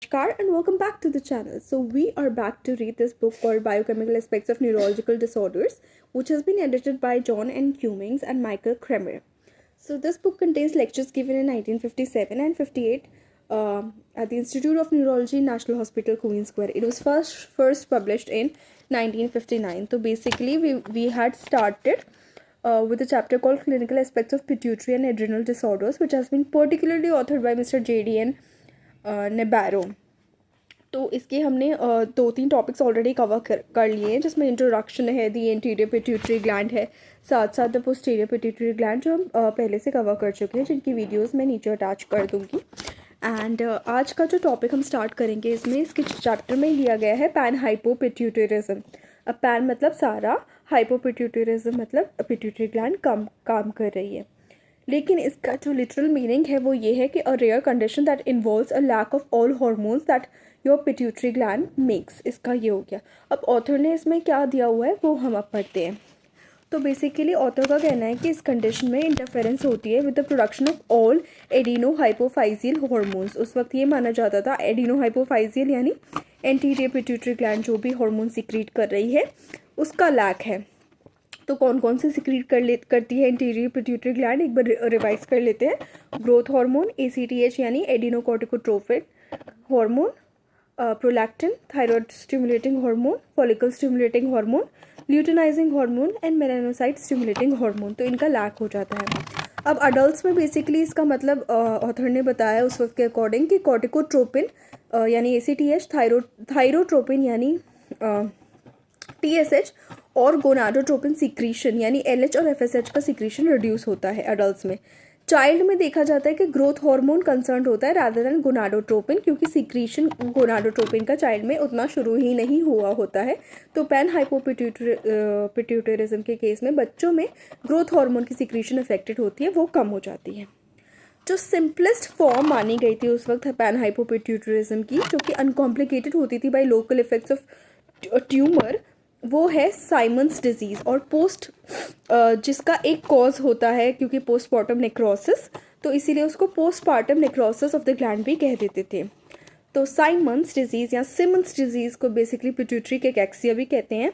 Namaskar and welcome back to the channel. So we are back to read this book called Biochemical Aspects of Neurological Disorders, which has been edited by John N. Cummings and Michael Kremer. So this book contains lectures given in 1957 and 58 at the Institute of Neurology, National Hospital, Queen Square. It was first published in 1959. So basically we had started with a chapter called Clinical Aspects of Pituitary and Adrenal Disorders, which has been particularly authored by Mr. J.D.N. नेबारो. तो इसके हमने 2-3 topics already cover कर लिए हैं, जिसमें introduction है, दी anterior pituitary gland है, साथ साथ द पोस्टीरियर पिट्यूटरी ग्लैंड जो हम पहले से कवर कर चुके हैं, जिनकी वीडियोस मैं नीचे अटैच कर दूंगी. एंड आज का जो टॉपिक हम स्टार्ट करेंगे, इसमें इसके चैप्टर में लिया गया है पैन हाइपोपिट्यूटरिज्म. अब पैन मतलब सारा, हाइपोपिट्यूटरिज्म मतलब पिट्यूटरी ग्लैंड कम काम कर रही है. लेकिन इसका जो लिटरल मीनिंग है वो ये है कि a rare condition that involves a lack of all hormones that your pituitary gland makes. इसका ये हो गया. अब ऑथर ने इसमें क्या दिया हुआ है वो हम अब पढ़ते हैं. तो बेसिकली ऑथर का कहना है कि इस कंडीशन में इंटरफेरेंस होती है with the production of all adeno hypophyseal hormones. उस वक्त ये माना जाता था एडिनो हाइपोफाइजियल यानी एंटीरियर पिट्यूटरी ग्लैंड जो भी हार्मोन सिक्रीट कर रही है उसका लैक है. तो कौन कौन से सिक्रीट करती है इंटीरियर पिट्यूटरी ग्लैंड, एक बार रिवाइज कर लेते हैं. ग्रोथ हार्मोन, ACTH यानी adenocorticotropic hormone, prolactin, thyroid stimulating hormone, follicle stimulating hormone, luteinizing hormone and melanocyte stimulating hormone. तो इनका लैक हो जाता है. अब अडल्ट्स में बेसिकली इसका मतलब ऑथर ने बताया उस वक्त के अकॉर्डिंग कि कॉर्टिकोट्रोपिन यानी ACTH, थायरोट्रोपिन यानी TSH और गोनाडोट्रोपिन सिक्रीशन यानी LH और FSH का सिक्रीशन रिड्यूस होता है अडल्ट्स में. चाइल्ड में देखा जाता है कि ग्रोथ हार्मोन कंसर्न होता है रादर देन गोनाडोट्रोपिन, क्योंकि सिक्रीशन गोनाडोट्रोपिन का चाइल्ड में उतना शुरू ही नहीं हुआ होता है. तो पैन हाइपोपिट्यूटरिज्म के केस में बच्चों में ग्रोथ हार्मोन की सिक्रीशन अफेक्टेड होती है, वो कम हो जाती है. जो सिंपलेस्ट फॉर्म मानी गई थी उस वक्त पैन हाइपोपिट्यूटरिज्म की, जो कि अनकॉम्प्लिकेटेड होती थी by local effects of tumour, वो है साइमन्स डिजीज़. और जिसका एक कॉज होता है क्योंकि पोस्टमार्टम नेक्रोसिस, तो इसीलिए उसको postmortem necrosis of the gland भी कह देते थे. तो साइमन्स डिजीज़ या सिमन्स डिजीज़ को बेसिकली पिट्यूटरी कैकेक्सिया भी कहते हैं,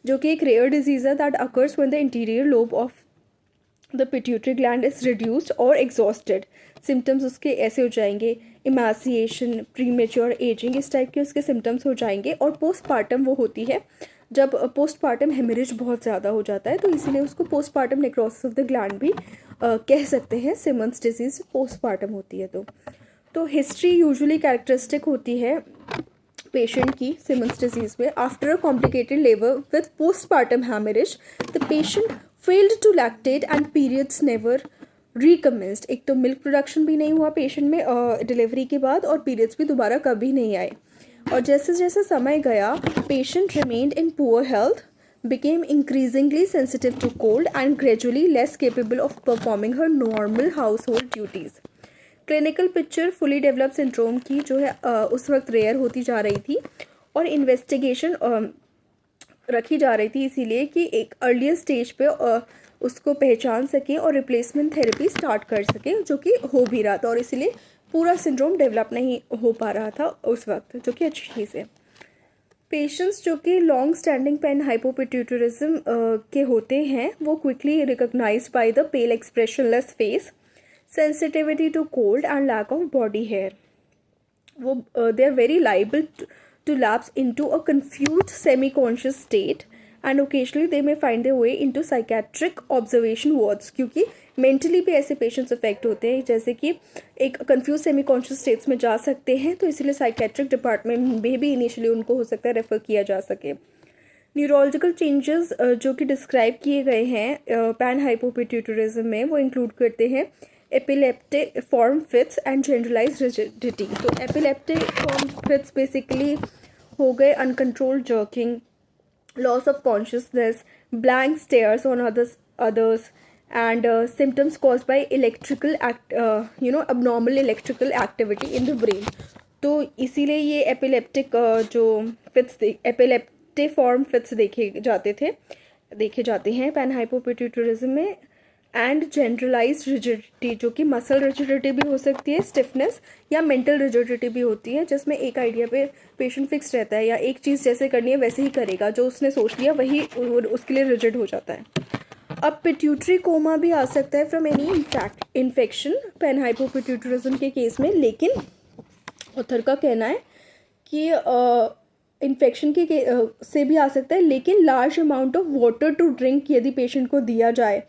जो कि एक रेयर डिजीज़ है that occurs when the interior lobe of the pituitary gland is reduced और एग्जॉस्टेड. सिम्टम्स उसके ऐसे हो जाएंगे, इमासिएशन, प्रीमेच्योर एजिंग, इस टाइप के उसके सिम्टम्स हो जाएंगे. और पोस्टमार्टम वो होती है जब पोस्टमार्टम हेमरेज बहुत ज़्यादा हो जाता है, तो इसीलिए उसको postmortem necrosis of the gland भी कह सकते हैं. सिमन्स डिजीज़ पोस्टमार्टम होती है. तो हिस्ट्री यूजुअली कैरेक्टरिस्टिक होती है पेशेंट की सिमन्स डिजीज़ में. After a complicated labour with postmortem haemorrhage the patient failed to lactate and periods never recommenced. एक तो मिल्क प्रोडक्शन भी नहीं हुआ पेशेंट में डिलीवरी के बाद, और पीरियड्स भी दोबारा कभी नहीं आए. और जैसे जैसे समय गया patient remained in poor health, became increasingly sensitive to cold and gradually less capable of performing her normal household duties. Clinical picture fully develop syndrome की जो है उस वक्त रेयर होती जा रही थी, और इन्वेस्टिगेशन रखी जा रही थी इसीलिए कि एक अर्लियर स्टेज पे उसको पहचान सके और रिप्लेसमेंट थेरेपी स्टार्ट कर सके, जो कि हो भी रहा था. और इसीलिए पूरा सिंड्रोम डेवलप नहीं हो पा रहा था उस वक्त, जो कि अच्छी चीज़ है. पेशेंट्स जो कि लॉन्ग स्टैंडिंग पैन हाइपोपिट्यूटरिज्म के होते हैं वो quickly recognised by the pale expressionless face, sensitivity to cold and lack of body hair. वो they are very liable to lapse into a confused semi-conscious state and occasionally they may find their way into psychiatric observation wards, क्योंकि mentally भी ऐसे patients affect होते हैं जैसे कि एक confuse semi conscious states में जा सकते हैं. तो इसीलिए साइकेट्रिक डिपार्टमेंट में भी इनिशियली उनको हो सकता है रेफ़र किया जा सके. न्यूरोलॉजिकल चेंजेस जो कि डिस्क्राइब किए गए हैं पैन हाइपोपिट्यूटरिज्म में, वो इंक्लूड करते हैं epileptic form fits and generalised rigidity. तो एपिलेप्टिक फॉर्म फिट्स बेसिकली हो गए uncontrolled jerking, loss of consciousness, blank stares on others and symptoms caused by abnormal electrical activity in the brain. तो इसीलिए ये एपिलेप्टिक जो fits एपिलेप्टिफॉर्म fits देखे जाते हैं पैन हाइपोपिट्यूटरिज्म में. एंड जनरलाइज्ड रिजिडिटी, जो कि मसल रिजिडिटी भी हो सकती है, स्टिफनेस, या मेंटल रिजिडिटी भी होती है, जिसमें एक आइडिया पे पेशेंट फिक्स रहता है या एक चीज़ जैसे करनी है वैसे ही करेगा, जो उसने सोच लिया वही उसके लिए रिजिड हो जाता है। अब पिट्यूटरी कोमा भी आ सकता है फ्रॉम एनी इन्फेक्शन पैनहाइपोपिट्यूटरिज्म के केस में, लेकिन ऑथर का कहना है कि इन्फेक्शन से भी आ सकता है, लेकिन large amount of water to drink यदि पेशेंट को दिया जाए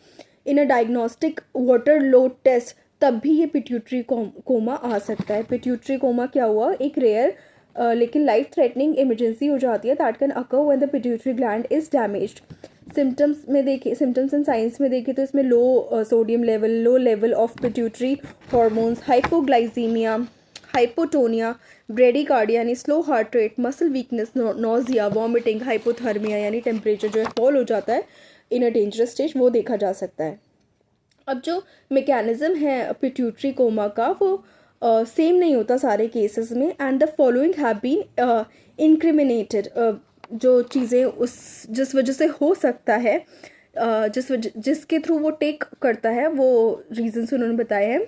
in a diagnostic water load test, तब भी ये पिट्यूटरी कोमा आ सकता है। पिट्यूटरी कोमा क्या हुआ, एक रेयर लेकिन लाइफ थ्रेटनिंग इमरजेंसी हो जाती है that can occur when the pituitary gland is damaged. Symptoms and signs में देखें तो इसमें low sodium level, low level of pituitary hormones, hypoglycaemia, hypotonia, bradycardia यानी slow heart rate, muscle weakness, nausea, vomiting, hypothermia यानी temperature जो है fall हो जाता है इन अ डेंजरस स्टेज, वो देखा जा सकता है। अब जो मैकेनिज्म है पिट्यूटरी कोमा का वो सेम नहीं होता सारे केसेस में, and the following have been incriminated. जो चीज़ें जिस वजह से हो सकता है, जिसके थ्रू वो टेक करता है, वो रीजंस उन्होंने बताए हैं।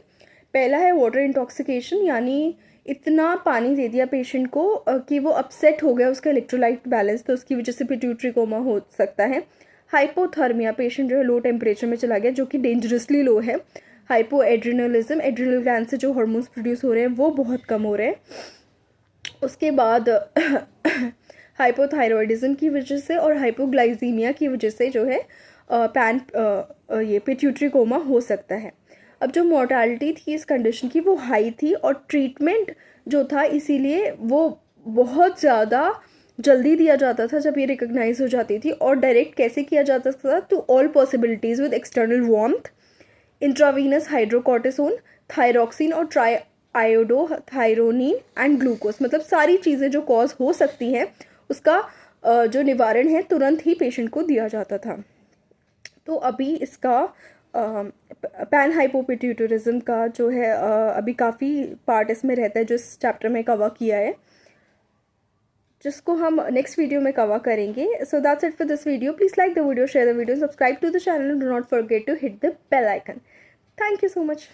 पहला है वाटर इंटॉक्सिकेशन, यानी इतना पानी दे दिया पेशेंट को कि वो अपसेट हो गया उसका इलेक्ट्रोलाइट बैलेंस, तो उसकी वजह से पिट्यूटरी कोमा हो सकता है। हाइपोथर्मिया, पेशेंट जो है लो टेम्परेचर में चला गया जो कि डेंजरसली लो है। हाइपो एड्रिनलिज्म, एड्रिनल ग्लैंड से जो हार्मोन्स प्रोड्यूस हो रहे हैं वो बहुत कम हो रहे हैं। उसके बाद हाइपोथायरॉयडिज्म की वजह से और हाइपोग्लाइसीमिया की वजह से जो है ये पिट्यूटरी कोमा हो सकता है। अब जो मोर्टालिटी थी इस कंडीशन की वो हाई थी, और ट्रीटमेंट जो था इसीलिए वो बहुत ज़्यादा जल्दी दिया जाता था जब ये रिकग्नाइज हो जाती थी। और डायरेक्ट कैसे किया जाता था, to all possibilities with external warmth, intravenous hydrocortisone, thyroxine और triiodothyronine and glucose, मतलब सारी चीज़ें जो कॉज हो सकती हैं उसका जो निवारण है तुरंत ही पेशेंट को दिया जाता था। तो अभी इसका पैन हाइपोपिट्यूटरिज्म का जो है अभी काफ़ी पार्ट इसमें रहता है जो इस चैप्टर में कवर किया है, जिसको हम नेक्स्ट वीडियो में कवर करेंगे। So that's it for this video. Please like the video, share the video, subscribe to the channel, do not forget to hit the bell icon. Thank you so much.